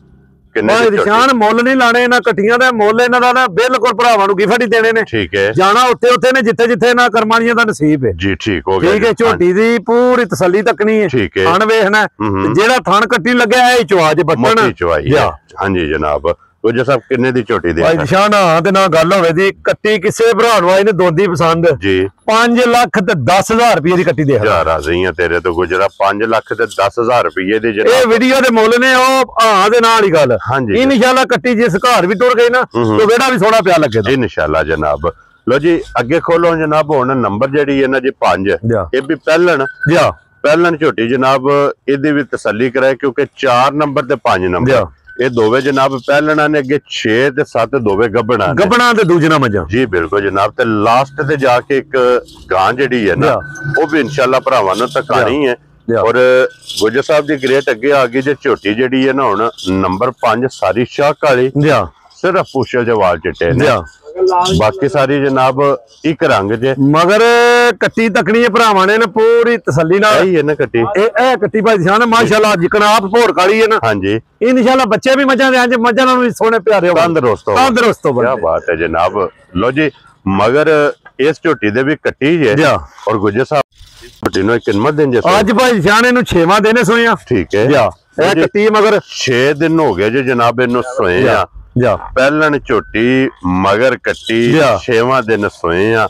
ਕਿੰਨੇ ਨਿਸ਼ਾਨ ਮੁੱਲ ਨਹੀਂ ਲਾਣੇ ਇਹਨਾਂ ਕੱਟੀਆਂ ਦਾ। ਮੁੱਲ ਇਹਨਾਂ ਦਾ ਨਾ ਬਿਲਕੁਲ ਭਰਾਵਾਂ ਨੂੰ ਗਿਫਟ ਹੀ ਦੇਣੇ ਨੇ। ਠੀਕ ਹੈ। ਜਾਣਾ ਉੱਥੇ ਨੇ ਜਿੱਥੇ ਜਿੱਥੇ ਨਾ ਕਰਮਾਨੀਆਂ ਦਾ ਨਸੀਬ ਹੈ ਜੀ। ਠੀਕ ਹੋ ਗਿਆ। ਠੀਕ ਹੈ। ਝੋਟੀ ਦੀ ਪੂਰੀ ਤਸੱਲੀ ਤੱਕਣੀ ਹੈ। ਥਣ ਵੇਖਣਾ ਜਿਹੜਾ ਥਣ ਕੱਟੀ ਲੱਗਿਆ ਇਹ ਚਵਾਜ ਬੱਟਣ ਚਵਾਈ। ਹਾਂਜੀ ਜਨਾਬ। ਗੁੱਜਰ ਸਾਹਿਬ ਕਿੰਨੇ ਦੀ ਝੋਟੀ ਦੇ? ਨਿਸ਼ਾਨ ਤੇ ਨਾ ਗੱਲ ਹੋਵੇ ਦੀ ਕੱਟੀ ਕਿਸੇ ਭਰਾ ਨੂੰ ਆਈ ਨੇ ਦੋਂਦੀ ਪਸੰਦ ਜੀ। 5 ਲੱਖ ਤੇ 10,000 ਰੁਪਏ ਦੀ ਕੱਟੀ ਦੇ ਰਾਜ਼ੀ ਆ ਤੇਰੇ ਤੋਂ ਗੁਜਰਾ। 5 ਲੱਖ ਤੇ 10,000 ਰੁਪਏ ਦੀ ਇਹ ਵੀਡੀਓ ਦੇ ਮੁੱਲ ਨੇ। ਉਹ ਦੇ ਨਾਲ ਹੀ ਗੱਲ। ਇਨਸ਼ਾਅੱਲਾ ਕੱਟੀ ਜਿਸ ਘਰ ਵੀ ਟੁਰ ਗਈ ਨਾ ਤੇ ਵਿਹੜਾ ਵੀ ਸੋਹਣਾ ਪਿਆ ਲੱਗੇ ਇਨਸ਼ਾਅੱਲਾ ਜਨਾਬ। ਲੋ ਜੀ ਅੱਗੇ ਖੋਲੋ ਜਨਾਬ। ਹੁਣ ਨੰਬਰ ਜਿਹੜੀ ਹੈ ਨਾ ਜੀ 5 ਇਹ ਵੀ ਪਹਿਲਣ ਝੋਟੀ ਜਨਾਬ। ਇਹਦੀ ਵੀ ਤਸੱਲੀ ਕਰਾਏ ਕਿਉਂਕਿ 4 ਨੰਬਰ ਤੇ 5 ਨੰਬਰ ਇਹ ਦੋਵੇਂ ਜਨਾਬ ਪਹਿਲਣਾ ਨੇ। ਅੱਗੇ 6 ਤੇ 7 ਦੋਵੇਂ ਗੱਭਣਾ ਤੇ ਦੂਜਣਾ ਮੱਝਾਂ। ਜੀ ਬਿਲਕੁਲ ਜਨਾਬ। ਤੇ ਲਾਸਟ ਤੇ ਜਾ ਕੇ ਇੱਕ ਗਾਂ ਜਿਹੜੀ ਹੈ ਨਾ ਉਹ ਵੀ ਇਨਸ਼ਾਅੱਲਾ ਭਰਾਵਾਂ ਨੂੰ ਤਕਾਣੀ ਹੈ। ਔਰ ਗੁੱਜਰ ਸਾਹਿਬ ਦੀ ਗ੍ਰੇਟ ਅੱਗੇ ਆ ਗਈ ਜੇ ਝੋਟੀ ਜਿਹੜੀ ਹੈ ਨਾ ਹੁਣ ਨੰਬਰ 5 ਸਾਰੀ ਸ਼ਾਕ ਵਾਲੀ। ਸਿਰਫ ਪੁੱਛਲ ਜਵਾਲ ਚਿੱਟੇ ਨੇ, ਬਾਕੀ ਸਾਰੀ ਜਨਾਬ ਇੱਕ ਰੰਗ ਜੇ। ਮਗਰ ਕੱਟੀ ਤੱਕਣੀ ਹੈ ਭਰਾਵਾਂ ਨੇ ਪੂਰੀ ਤਸੱਲੀ ਨਾਲ। ਇਹੀ ਹੈ ਨਾ ਕੱਟੀ। ਇਹ ਕੱਟੀ ਭਾਈ ਜਾਨ ਮਾਸ਼ਾਅੱਲਾ ਜਿਕਣ ਆਪ ਭੋਰ ਕਾਲੀ ਹੈ ਨਾ। ਹਾਂਜੀ ਇਨਸ਼ਾਅੱਲਾ ਬੱਚੇ ਵੀ ਮੱਝਾਂ ਦੇ ਮੱਝਾਂ ਨਾਲ ਵੀ ਸੋਹਣੇ ਪਿਆਰੇ ਹੋ ਤੰਦਰੁਸਤ ਕੀ ਬਾਤ ਹੈ ਜਨਾਬ। ਲੋ ਜੀ ਮਗਰ ਇਸ ਝੋਟੀ ਦੇ ਵੀ ਕੱਟੀ ਜੇ। ਔਰ ਗੁੱਜਰ ਸਾਹਿਬ ਝੋਟੀ ਨੂੰ ਕਿੰਨਾ ਦਿਨ ਜੇ? ਅੱਜ ਭਾਈ ਜਾਨ ਇਹਨੂੰ 6ਵਾਂ ਦਿਨ ਸੋਇਆ। ਠੀਕ ਹੈ। ਇਹ ਕੱਟੀ ਮਗਰ 6 ਦਿਨ ਹੋ ਗਏ ਜੇ ਜਨਾਬ ਇਹਨੂੰ ਸੋਏ ਆ। ਪਹਿਲਣ ਝੋਟੀ ਮਗਰ ਕੱਟੀ 6ਵਾਂ ਦਿਨ ਸੋਏ ਆ।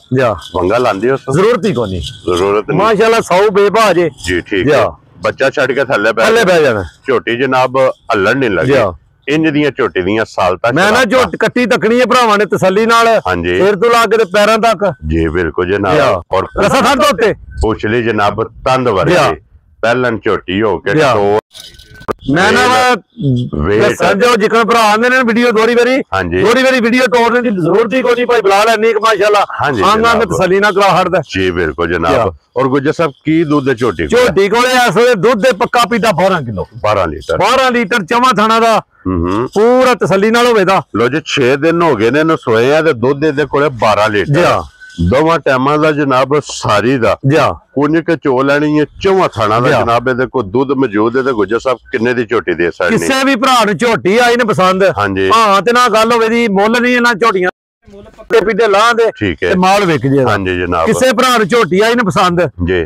ਵੰਗਾ ਲਾਂਦੇ ਹੋ? ਜ਼ਰੂਰਤ ਹੀ ਕੋਈ ਜ਼ਰੂਰਤ ਮਾਸ਼ਾਅੱਲਾ 100 ਬੇਬਾ ਜੇ ਜੀ। ਠੀਕ ਹੈ। ਬੱਚਾ ਛੱਡ ਕੇ ਥੱਲੇ ਬਹਿ ਜਾਣਾ। ਝੋਟੀ ਜਨਾਬ ਹੱਲਣ ਨਹੀਂ ਲੱਗੀ। ਇੰਜ ਦੀਆਂ ਝੋਟੀ ਦੀਆਂ ਸਾਲਤਾਂ ਮੈਂ ਨਾ ਝੋਟ ਕੱਟੀ ਤੱਕਣੀ ਹੈ ਭਰਾਵਾਂ ਨੇ ਤਸੱਲੀ ਨਾਲ। ਸਿਰ ਤੋਂ ਲਾ ਕੇ ਤੇ ਪੈਰਾਂ ਤੱਕ। ਜੀ ਬਿਲਕੁਲ ਜਨਾਬ। ਔਰ ਰਸਾ ਥਣ ਤੋਂ ਉੱਤੇ ਪੁੱਛ ਲਈ ਜਨਾਬ ਤੰਦ ਵਰਗੀ ਪਹਿਲਣ ਝੋਟੀ ਹੋ ਕੇ ਮੈਂ ਨਾ ਸਮਝੋ ਜਿਕਣ ਭਰਾ ਆਂਦੇ ਨੇ ਵੀਡੀਓ ਦੋਰੀ ਵਾਰੀ ਵੀਡੀਓ ਤੋੜਨ ਦੀ ਜ਼ਰੂਰਤ ਹੀ ਕੋਈ ਨਹੀਂ ਭਾਈ। ਬੁਲਾ ਲੈਣੀ ਮਾਸ਼ਾਅੱਲਾ ਆਂਗਾ ਮੈਂ ਤਸੱਲੀ ਨਾਲ ਕਰਾ ਹਟਦਾ। ਜੀ ਬਿਲਕੁਲ ਜਨਾਬ। ਔਰ ਗੁੱਜਰ ਸਾਹਿਬ ਕੀ ਦੁੱਧ ਦੇ ਝੋਟੀ ਕੋਲੇ ਇਸ ਵੇਲੇ ਦੁੱਧ ਦੇ ਪੱਕਾ ਪੀਦਾ 12 ਕਿਲੋ। 12 ਲੀਟਰ ਚਵਾਂ ਥਾਣਾ ਦਾ ਪੂਰਾ ਤਸੱਲੀ ਨਾਲ ਹੋਵੇਗਾ। ਲੋ ਜੀ 6 ਦਿਨ ਹੋ ਗਏ ਨੇ ਇਹਨੂੰ ਸੋਏ ਆ ਤੇ ਦੁੱਧ ਇਹਦੇ ਕੋਲੇ 12 ਲੀਟਰ ਦੋਵਾਂ ਟਾਈਮਾਂ ਦਾ ਜਨਾਬ ਸਾਰੀ ਦਾ। ਕੁੰਝ ਕੇ ਚੋ ਲੈਣੀ ਹੈ ਚੌਵਾਂ ਥਾਣਾ ਦਾ ਜਨਾਬ। ਇਹਦੇ ਕੋਲ ਦੁੱਧ ਮੌਜੂਦ ਹੈ। ਤੇ ਗੁੱਜਰ ਸਾਹਿਬ ਕਿੰਨੇ ਦੀ ਝੋਟੀ ਦੇ ਸਕਦੇ? ਕਿਸੇ ਵੀ ਭਰਾ ਨੂੰ ਝੋਟੀ ਆਈ ਨੇ ਪਸੰਦ ਤੇ ਨਾ ਗੱਲ ਹੋਵੇ ਦੀ ਮੁੱਲ ਨਹੀਂ ਇਹਨਾਂ ਝੋਟੀਆਂ ਪੱਕੇ ਪੀਡੇ ਲਾਹ ਦੇ ਤੇ ਮਾਲ ਵਿਕ ਜੇ। ਹਾਂਜੀ ਜਨਾਬ। ਕਿਸੇ ਭਰਾ ਨੂੰ ਝੋਟੀ ਆਈ ਨੇ ਪਸੰਦ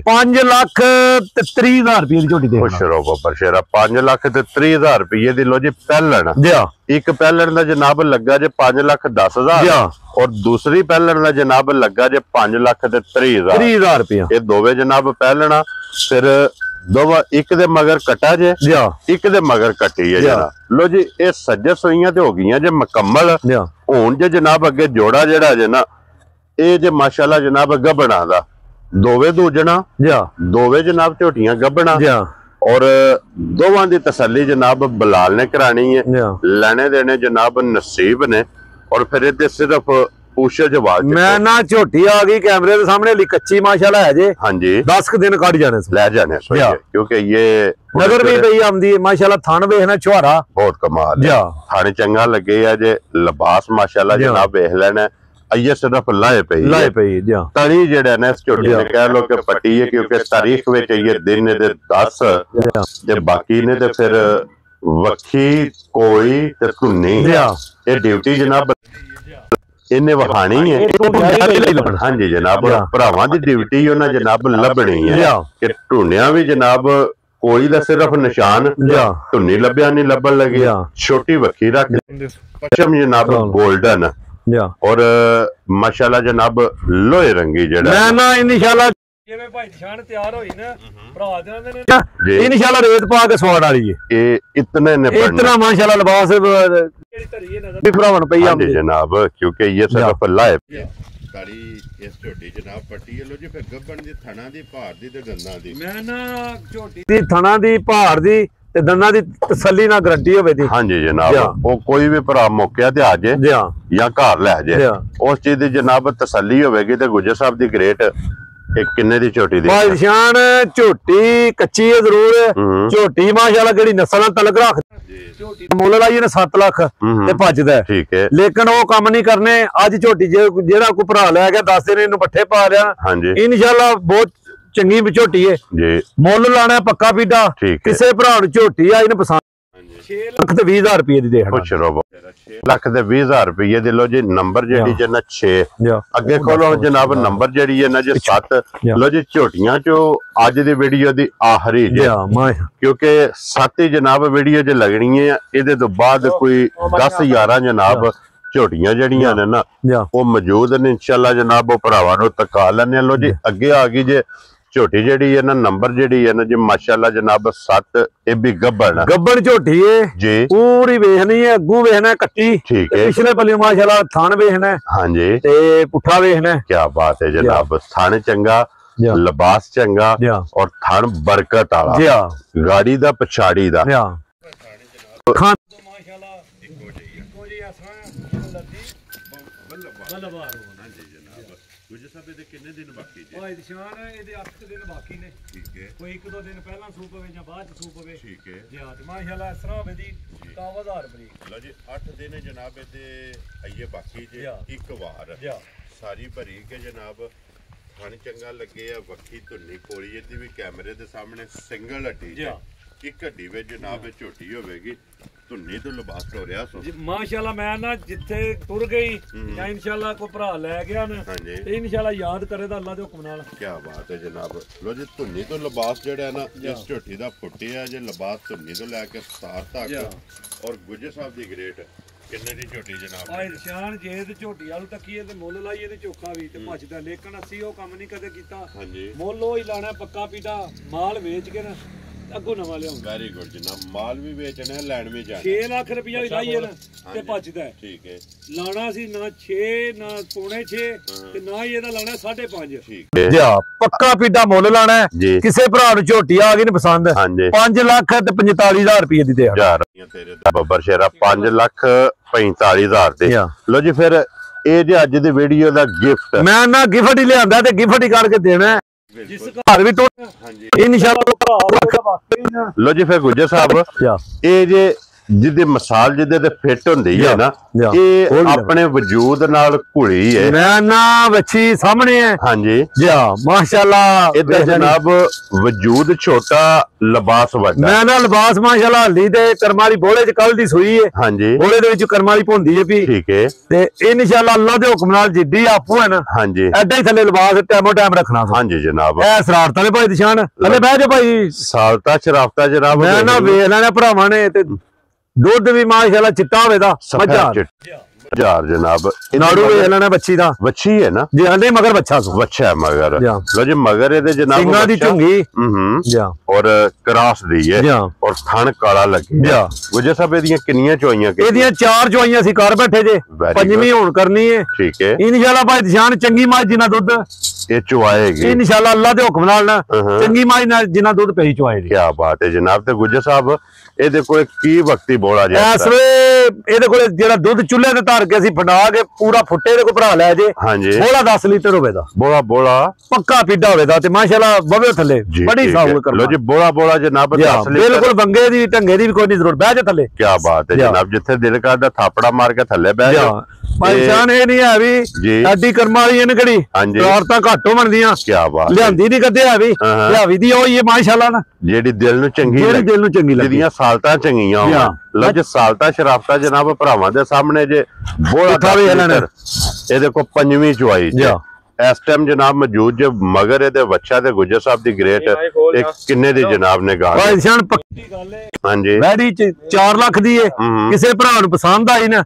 5 ਲੱਖ ਤੇ 30,000 ਰੁਪਏ ਦੀ ਝੋਟੀ ਦੇ। ਖੁਸ਼ ਰਹੋ ਬੱਬਰ ਸ਼ੇਰਾ। 5 ਲੱਖ ਤੇ 30,000 ਰੁਪਏ ਦੀ। ਲੋ ਜੀ ਪਹਿਲਣ ਇੱਕ ਪਹਿਲਣ ਦਾ ਜਨਾਬ ਲੱਗਾ ਜੇ 5 ਲੱਖ 10,000 ਔਰ ਦੂਸਰੀ ਪਹਿਲਣ ਦਾ ਜਨਾਬ ਲੱਗਾ ਜੇ 5 ਲੱਖ ਤੇ 30,000 ਰੁਪਏ। ਇਹ ਦੋਵੇਂ ਜਨਾਬ ਪਹਿਲਣਾ। ਫਿਰ ਦੋਵਾਂ ਇੱਕ ਦੇ ਮਗਰ ਕਟਾ ਜੇ ਇੱਕ ਦੇ ਮਗਰ ਕੱਟੀ ਹੈ ਜਨਾਬ। ਲੋ ਜੀ ਇਹ ਸੱਜੇ ਸੋਈਆਂ ਤੇ ਹੋ ਗਈਆਂ ਜੇ ਮੁਕੰਮਲ। ਹੁਣ ਜੇ ਜਨਾਬ ਅੱਗੇ ਜੋੜਾ ਜਿਹੜਾ ਜੇ ਨਾ ਇਹ ਜੇ ਮਾਸ਼ਾਅੱਲਾ ਜਨਾਬ ਗੱਭਣਾ ਦਾ ਦੋਵੇਂ ਦੂਜਣਾ ਦੋਵੇਂ ਜਨਾਬ ਝੋਟੀਆਂ ਗੱਭਣਾ और दोवां दी तसल्ली जनाब बलाल ने करानी है। लेने देने जनाब नसीब ने और फिर ये सिर्फ पूछे जवाब। मैं ना झोटी आ गई कैमरे के सामने ली कच्ची माशाल्लाह है जी। हाँ जी 10 दिन कट जाने से ले जाने से क्योंकि ये नगर भी पई आंदी माशाल्लाह थान वेखना छुहारा बहुत कमाल है। थाने चंगा लगे है जे लिबास माशाल्लाह जनाब वेख लेना ये सिर्फ लाए पई तड़ी जेड़ा ना इस झोटी ने कह लो कि पट्टी है क्योंकि तारीख में ये दिन ने 10 जे बाकी ने ते फिर वखी कोई ते धुन्नी ये ड्यूटी जनाब इन्हें वखानी है। हाँ जी जनाब भरावां दी ड्यूटी उन्हें जनाब लभनी है कि धुनिया भी जनाब कोई दा सिर्फ निशान धुन्नी लभ्या नहीं लभन लगे छोटी वखी रख पश्चिम जनाब गोल्डन और माशाल्लाह जनाब लोहे रंगी जड़ा मैं ना इंशाल्लाह ਜਿਵੇਂ ਭਾਈ ਨਿਸ਼ਾਨ ਤਿਆਰ ਹੋਈ ਨਾ ਭਰਾ ਦੇ ਨੇ इंशाल्लाह रेत पा के सवाड़ वाली है ये इतने ने इतना माशाल्लाह लिबास ਜਿਹੜੀ ਧਰੀ ਨਜ਼ਰ भी भरावन पई आंदी जनाब क्योंकि ये सिर्फ लाए ताड़ी इस झोटी जनाब पट्टी लो जी फिर गब्बन दी थणा दी भार दी ते दंदां दी ਮੈਂ ਨਾ ਝੋਟੀ दी थणा दी भार दी ਤੇ ਦੰਦਾਂ ਦੀ ਤਸੱਲੀ ਨਾਲ ਗਰੰਟੀ ਹੋਵੇ ਦੀ। ਹਾਂਜੀ ਜਨਾਬ ਉਹ ਕੋਈ ਵੀ ਭਰਾ ਮੌਕੇ ਤੇ ਆ ਜੇ ਜਾਂ ਘਰ ਲੈ ਜੇ ਉਸ ਚੀਜ਼ ਦੀ ਜਨਾਬ ਤਸੱਲੀ ਹੋਵੇਗੀ ਤੇ ਗੁੱਜਰ ਸਾਹਿਬ ਦੀ ਗ੍ਰੇਟ ਇੱਕ ਕਿੰਨੇ ਦੀ ਝੋਟੀ ਦੀ ਭਾਈ ਨਿਸ਼ਾਨ ਝੋਟੀ ਕੱਚੀ ਹੈ ਜ਼ਰੂਰ ਝੋਟੀ ਮਾਸ਼ਾਅੱਲਾ ਜਿਹੜੀ ਨਸਲ ਨਾਲ ਤਲਕ ਰੱਖ ਝੋਟੀ ਮੁੱਲ ਲਾਈਏ ਨੇ 7 ਲੱਖ ਤੇ ਭੱਜਦਾ ਠੀਕ ਹੈ ਲੇਕਿਨ ਉਹ ਕੰਮ ਨਹੀਂ ਕਰਨੇ। ਅੱਜ ਝੋਟੀ ਜਿਹੜਾ ਕੋਈ ਭਰਾ ਲੈ ਗਿਆ 10 ਦਿਨ ਇਹਨੂੰ ਪੱਠੇ ਪਾ ਲਿਆ ਇਨਸ਼ਾਅੱਲਾ ਬਹੁਤ ਚੰਗੀ ਝੋਟੀ ਹੈ ਜੀ। ਮੁੱਲ ਲਾਣਾ ਪੱਕਾ ਪੀਡਾ ਕਿਸੇ ਭਰਾ ਨੂੰ ਝੋਟੀ ਆ ਇਹਨੂੰ ਪਸੰਦ 6 ਲੱਖ ਤੇ 20,000 ਰੁਪਏ ਦੀ ਦੇਣਾ। ਖੁਸ਼ ਰਹੋ 6 ਲੱਖ ਤੇ 20,000 ਰੁਪਏ ਦੇ ਲੋ ਜੀ। ਨੰਬਰ ਜਿਹੜੀ ਜਨਾ 6 ਅੱਗੇ ਖੋਲੋ ਜਨਾਬ ਨੰਬਰ ਜਿਹੜੀ ਹੈ ਨਾ ਜੀ 7 ਲੋ ਜੀ। ਝੋਟੀਆਂ ਚੋਂ ਅੱਜ ਦੀ ਵੀਡੀਓ ਦੀ ਆਖਰੀ ਜੀ ਕਿਉਂਕਿ 7 ਹੀ ਜਨਾਬ ਵੀਡੀਓ 'ਚ ਲੱਗਣੀ ਹੈ। ਇਹਦੇ ਤੋਂ ਬਾਅਦ ਕੋਈ 10-11 ਜਨਾਬ ਝੋਟੀਆਂ ਜਿਹੜੀਆਂ ਨੇ ਨਾ ਉਹ ਮੌਜੂਦ ਨੇ ਇਨਸ਼ਾਅੱਲਾ ਜਨਾਬ ਉਹ ਭਰਾਵਾਂ ਨੂੰ ਤਕਾ ਲੈਣੇ ਲੋ ਜੀ। ਅੱਗੇ ਆ ਗਈ ਜੇ ਝੋਟੀ ਜਿਹੜੀ ਹੈ ਨਾ ਨੰਬਰ ਜਿਹੜੀ ਹੈ ਨਾ ਜੀ ਮਾਸ਼ਾਅੱਲਾ ਜਨਾਬ 7 ਇਹ ਵੀ ਗੱਬਣ ਝੋਟੀ ਹੈ ਜੀ। ਪੂਰੀ ਵੇਖਣੀ ਹੈ ਅੱਗੂ ਵੇਖਣਾ ਕੱਟੀ ਠੀਕ ਹੈ ਪਿਛਲੇ ਪੱਲੇ ਮਾਸ਼ਾਅੱਲਾ ਥਣ ਵੇਖਣਾ ਹਾਂਜੀ ਤੇ ਪੁੱਠਾ ਵੇਖਣਾ। ਕੀ ਬਾਤ ਹੈ ਜਨਾਬ ਥਣ ਚੰਗਾ ਲਿਬਾਸ ਚੰਗਾ ਔਰ ਥਣ ਬਰਕਤ ਵਾਲਾ ਗਾੜੀ ਦਾ ਪਛਾੜੀ ਦਾ ਮਾਸ਼ਾਅੱਲਾ ਇੱਕੋ ਜੀ ਆਸਾਂ ਲੱਦੀ ਬੱਲਬਾਰ ਹੋਣਾ ਜੀ ਜਨਾਬ। ਗੁੱਜਰ ਸਾਹਿਬ ਦੇ ਕਿੰਨੇ ਦਿਨ ਬਾਕੀ ਜੀ ਭਾਈ ਨਿਸ਼ਾਨ ਇਹਦੇ 8 ਦਿਨ ਬਾਕੀ ਨੇ ਠੀਕ ਹੈ ਕੋਈ 1-2 ਦਿਨ ਪਹਿਲਾਂ ਸੂਪ ਪਵੇ ਜਾਂ ਬਾਅਦ ਚ ਸੂਪ ਪਵੇ ਠੀਕ ਹੈ ਜੀ। ਹਾਂ ਮਾਸ਼ਾਅੱਲਾ ਇਸ ਤਰ੍ਹਾਂ ਹੋਵੇ ਦੀ 10000 ਬਰੀਕ ਲੋ ਜੀ 8 ਦਿਨ ਜਨਾਬ ਇਹਦੇ ਆਈਏ ਬਾਕੀ ਜੀ ਇੱਕ ਵਾਰ ਸਾਰੀ ਭਰੀ ਕੇ ਜਨਾਬ ਥਣ ਚੰਗਾ ਲੱਗੇ ਆ ਵੱਖੀ ਧੁੰਨੀ ਕੋਲੀ ਇਹਦੀ ਵੀ ਕੈਮਰੇ ਦੇ ਸਾਹਮਣੇ ਸਿੰਗਲ ਹੱਡੀ ਜੀ ਇੱਕ ਹੱਡੀ ਵਿੱਚ ਜਨਾਬ ਝੋਟੀ ਹੋਵੇਗੀ ਧੁੰਨੀ ਤੋਂ ਲਿਬਾਸ ਹੋ ਰਿਹਾ ਸੋ ਮਾਸ਼ਾਅੱਲਾ। ਮੈਂ ਨਾ ਜਿੱਥੇ ਤੁਰ ਗਈ ਜਾਂ ਇਨਸ਼ਾਅੱਲਾ ਕੋਈ ਭਰਾ ਲੈ ਗਿਆ ਨਾ ਤੇ ਇਨਸ਼ਾਅੱਲਾ ਯਾਦ ਕਰੇ ਤਾਂ ਅੱਲਾ ਦੇ ਹੁਕਮ ਨਾਲ। ਕੀ ਬਾਤ ਹੈ ਜਨਾਬ। ਲੋ ਜੀ ਧੁੰਨੀ ਤੋਂ ਲਿਬਾਸ ਜਿਹੜਾ ਨਾ ਇਸ ਝੋਟੀ ਦਾ ਫੁੱਟਿਆ ਜੇ ਲਿਬਾਸ ਧੁੰਨੀ ਤੋਂ ਲੈ ਕੇ ਸਤਾਰ ਤੱਕ ਔਰ ਗੁੱਜਰ ਸਾਹਿਬ ਦੀ ਗ੍ਰੇਟ ਕਿੰਨੇ ਦੀ ਝੋਟੀ ਜਨਾਬ। ਭਾਈ ਨਿਸ਼ਾਨ ਜੇ ਤੇ ਝੋਟੀ ਵਾਲੂ ਤੱਕੀਏ ਤੇ ਮੁੱਲ ਲਾਈਏ ਤੇ ਚੋਖਾ ਵੀ ਤੇ ਭੱਜਦਾ ਲੇਕਿਨ ਅਸੀਂ ਉਹ ਕੰਮ ਨਹੀਂ ਕਦੇ ਕੀਤਾ। ਮੁੱਲ ਉਹ ਹੀ ਲਾਣਾ ਪੱਕਾ ਪੀਦਾ ਮਾਲ ਵੇਚ ਕੇ ਨਾ ਅੱਗੋਂ ਨਵਾਂ ਲਿਆਉਂਦਾ। ਵੈਰੀ ਗੁੱਡ ਜਨਾਬ। ਮਾਲ ਵੀ ਵੇਚਣਾ ਲੈਣ ਵੀ ਜਾਣਾ 6 ਲੱਖ ਰੁਪਇਆ ਵੀ ਲਾਈਏ ਨਾ ਤੇ ਭੱਜਦਾ ਠੀਕ ਹੈ। ਲਾਣਾ ਸੀ ਨਾ 6 ਨਾ 5.5 ਤੇ ਨਾ ਹੀ ਇਹਦਾ ਲਾਣਾ 5.5 ਠੀਕ ਹੈ ਜੀ। ਪੱਕਾ ਪੀਡਾ ਮੁੱਲ ਲਾਣਾ ਕਿਸੇ ਭਰਾ ਨੂੰ ਝੋਟੀ ਆ ਗਈ ਨੀ ਪਸੰਦ 5 ਲੱਖ ਤੇ 45,000 ਰੁਪਏ ਦੀ ਦੇ ਤੇਰੇ ਦਾ ਬੱਬਰ ਸ਼ੇਰਾ 5,45,000 ਦੇ। ਲੋ ਜੀ ਫਿਰ ਇਹ ਜੇ ਅੱਜ ਦੀ ਵੀਡੀਓ ਦਾ ਗਿਫਟ ਮੈਂ ਨਾ ਗਿਫਟ ਹੀ ਲਿਆਂਦਾ ਤੇ ਗਿਫਟ ਹੀ ਕਰਕੇ ਦੇਣਾ ਜਿਸ ਘਰ ਵੀ ਤੋਂ ਇਨਸ਼ਾਅੱਲਾ। ਲੋ ਜੀ ਫਿਰ ਗੁੱਜਰ ਸਾਹਿਬ ਇਹ ਜੇ जिदी मिसाल जिदे ते फिट हुंदी है ना ये अपने वजूद नाल घुली है मैं ना बच्ची सामने है हां जी जी माशाल्लाह इधर जनाब वजूद छोटा लिबास बड़ा मैं ना लिबास माशाल्लाह हल्दी ते करमाली बोले च कल दी सुई है हां जी बोले दे विच करमाली भुंदी है भी ठीक है ते इंशाल्लाह अल्लाह दे हुक्म नाल जिद्दी आपू है ना हां जी ऐडा ही थले लिबास टाइमो टाइम रखना हां जी जनाब ए शरारतां ने भाई निशान अले बैठ जा भाई सालता शरारता जनाब मैं ना वेख लेना भरावां ने ते दूध भी माशाल्लाह चिट्टा होवे दा मजा 1000 जनाब। नाड़ू ਵੇਖ ਲੈਣਾ ਬੱਚੀ ਦਾ। ਵੱਛੀ है ना जी हाँ, नहीं मगर बच्चा सो ਵੱਛਾ है मगर। जी लो जी मगर ਇਹਦੇ जनाब ਸਿੰਘਾਂ ਦੀ ਝੁੰਗੀ। जी हाँ और क्रास दी है जी हाँ और थन काला लगे। जी हाँ गुजे साहब ਇਹਦੀਆਂ ਕਿੰਨੀਆਂ ਚੋਈਆਂ ਇਹਦੀਆਂ 4 ਚੋਈਆਂ ਸੀ ਕਰ ਬੈਠੇ ਜੇ ਪੰਜਵੀਂ ਹੁਣ ਕਰਨੀ ਹੈ। ठीक है ਇਨਸ਼ਾਅੱਲਾ ਭਾਈ ਨਿਸ਼ਾਨ ਚੰਗੀ ਮਾਝ ਜਿੰਨਾ ਦੁੱਧ ਇਹ ਚੁਆਏਗੀ ਇਨਸ਼ਾਅੱਲਾ ਅੱਲਾ ਦੇ ਹੁਕਮ ਨਾਲ ਨਾ ਚੰਗੀ ਮਾਝ ਨਾਲ ਜਿੰਨਾ ਦੁੱਧ ਪਈ ਚੁਆਏਗੀ। ਕੀ ਬਾਤ ਹੈ ਜਨਾਬ। ਤੇ ਗੁਜਰ ਸਾਹਿਬ ਇਹਦੇ ਕੋਲ ਕੀ ਵਕਤੀ ਬੋਲਾ ਜੇ ਇਸ ਵੇ ਇਹਦੇ ਕੋਲ ਜਿਹੜਾ ਦੁੱਧ ਚੁੱਲ੍ਹੇ ਤੇ ਧਰ ਕੇ ਅਸੀਂ ਫਟਾ ਕੇ ਪੂਰਾ ਫੁੱਟੇ ਦੇ ਕੋ ਭਰਾ ਲੈ ਜੇ। ਹਾਂਜੀ ਬੋਲਾ 10 ਲੀਟਰ ਹੋਵੇ ਦਾ ਬੋਲਾ ਬੋਲਾ ਪੱਕਾ ਪੀਡਾ ਹੋਵੇ ਦਾ ਤੇ ਮਾਸ਼ਾਅੱਲਾ ਬਵੇ ਥੱਲੇ ਬੜੀ ਸਾਊਲ ਕਰ ਲੋ ਜੀ ਬੋਲਾ ਬੋਲਾ ਜਨਾਬ 10 ਲੀਟਰ ਬਿਲਕੁਲ ਬੰਗੇ ਦੀ ਢੰਗੇ ਦੀ ਵੀ ਕੋਈ ਨਹੀਂ ਜ਼ਰੂਰਤ ਬਹਿ ਜਾ ਥੱਲੇ। ਕੀ ਬਾਤ ਹੈ ਜਨਾਬ। ਜਿੱਥੇ ਦਿਲ ਕਰਦਾ ਥਾਪੜਾ ਮਾਰ ਕੇ ਥੱਲੇ ਬਹਿ ਜਾ। ਪਰੇਸ਼ਾਨ ਇਹ ਨਹੀਂ ਹੈ ਵੀ ਐਡੀ ਕਰਮਾਂ ਵਾਲੀ ਇਹਨ ਕਿਹੜੀ ਔਰਤਾਂ ਘੱਟ ਹੋਣਗੀਆਂ। ਕੀ ਬਾਤ ਲਿਆਂਦੀ ਨਹੀਂ ਕਦੇ ਹੈ ਵੀ ਲਿਆਵੀ ਦੀ ਉਹ ਹੀ ਮਾਸ਼ਾਅੱਲਾ ਨਾ ਜਿਹੜੀ ਦਿਲ ਨੂੰ ਚੰਗੀ ਜਿਹੜੀ ਦਿਲ ਨੂੰ ਚੰਗੀ ਲੱਗਦੀ ਜਿਹਦੀਆਂ ਸਾਲਤਾਂ ਚੰਗੀਆਂ ਹੋਣ। ਲੋ ਜੀ ਸਾਲਤਾਂ ਸ਼ਰਾਫਤਾਂ ਜਨਾਬ ਭਰਾਵਾਂ ਦੇ ਸਾਹਮਣੇ ਜੇ ਬੋਲਾ ਇਹਦੇ ਕੋ ਪੰਜਵੀਂ ਚੁਆਈ ਜੀ ਇਸ ਟਾਈਮ ਜਨਾਬ ਮੌਜੂਦ ਜੇ ਮਗਰ ਇਹਦੇ ਵੱਛਾ ਤੇ ਗੁਜਰ ਸਾਹਿਬ ਦੀ ਗ੍ਰੇਟ ਇੱਕ ਕਿੰਨੇ ਦੀ ਜਨਾਬ ਨੇ ਗਾ ਹਾਂਜੀ ਵੈੜੀ 4 ਲੱਖ ਦੀ ਏ ਕਿਸੇ ਭਰਾ ਨੂੰ ਪਸੰਦ ਆਈ ਨਾ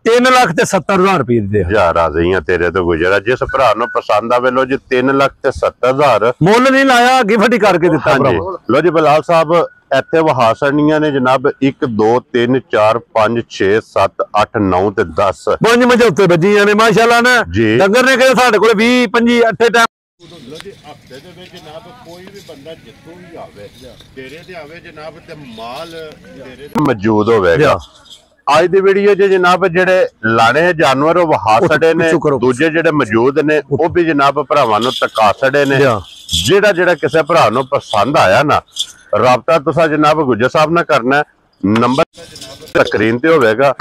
3 ਲੱਖ ਤੇ 70,000 ਰੁਪਏ ਦੇ ਜਾ ਰਾਜ਼ੀਆਂ ਤੇਰੇ ਤੋਂ ਗੁਜਰਾ। ਜਿਸ ਭਰਾ ਨੂੰ ਪਸੰਦ ਆਵੇ ਲੋ ਜੀ 3 ਲੱਖ ਤੇ 70,000 ਮੁੱਲ ਨਹੀਂ ਲਾਇਆ ਗਿਫਟ ਹੀ ਕਰਕੇ ਦਿੱਤਾ ਭਰਾ। ਲੋ ਜੀ ਬਲਾਲ ਸਾਹਿਬ ਇੱਥੇ ਵਹਾ ਸੜਨੀਆਂ ਨੇ ਜਨਾਬ 1 2 3 4 5 6 7 8 9 ਤੇ 10 ਪੰਜ ਮਜੇ ਉੱਤੇ ਵੱਜੀਆਂ ਨੇ ਮਾਸ਼ਾਅੱਲਾ ਨਾ। ਡੰਗਰ ਨੇ ਕਿਹਾ ਸਾਡੇ ਕੋਲ 20 25 ਅੱਠੇ ਟਾਈਮ ਲੋ ਜੀ ਹਫਤੇ ਦੇ ਵਿੱਚ ਜਨਾਬ ਕੋਈ ਵੀ ਬੰਦਾ ਜਿੱਥੋਂ ਵੀ ਆਵੇ ਤੇਰੇ ਤੇ ਆਵੇ ਜਨਾਬ ਤੇ ਮਾਲ ਤੇਰੇ ਤੇ ਮੌਜੂਦ ਹੋਵੇਗਾ। ਅੱਜ ਦੀ ਵੀਡੀਓ 'ਚ ਜਨਾਬ ਜਿਹੜੇ ਲਾਣੇ ਜਾਨਵਰ ਉਹ ਵਹਾ ਸੜੇ ਨੇ ਦੂਜੇ ਜਿਹੜੇ ਮੌਜੂਦ ਨੇ ਉਹ ਵੀ ਜਨਾਬ ਭਰਾਵਾਂ ਨੂੰ ਤਕਾ ਸੜੇ ਨੇ। ਜਿਹੜਾ ਕਿਸੇ ਭਰਾ ਨੂੰ ਪਸੰਦ ਆਇਆ ਨਾ ਰਾਬਤਾ ਤੁਸੀਂ ਜਨਾਬ ਗੁਜਰ ਸਾਹਿਬ ਨਾਲ ਕਰਨਾ। ਨੰਬਰ ਸਕਰੀਨ ਤੇ ਹੋਵੇਗਾ।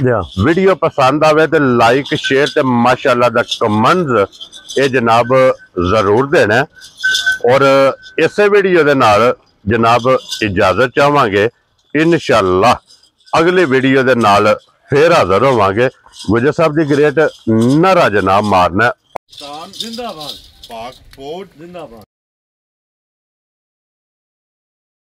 ਵੀਡੀਓ ਪਸੰਦ ਆਵੇ ਤੇ ਲਾਈਕ ਸ਼ੇਅਰ ਤੇ ਮਾਸ਼ਾਅੱਲਾ ਦਾ ਕਮੈਂਟਸ ਇਹ ਜਨਾਬ ਜ਼ਰੂਰ ਦੇਣਾ। ਔਰ ਇਸੇ ਵੀਡੀਓ ਦੇ ਨਾਲ ਜਨਾਬ ਇਜਾਜ਼ਤ ਚਾਹਾਂਗੇ। ਇਨਸ਼ਾਅੱਲਾ ਅਗਲੇ ਵੀਡੀਓ ਦੇ ਨਾਲ ਫੇਰ ਹਾਜ਼ਰ ਹੋਵਾਂਗੇ। ਗੁਜਰ ਸਾਹਿਬ ਦੀ ਗ੍ਰੇਟ ਨਾਰਾ ਜਨਾਬ ਮਾਰਨਾ। ਜਿੰਦਾਬਾਦ ਪਾਕ ਫੋਰਟ ਜਿੰਦਾਬਾਦ।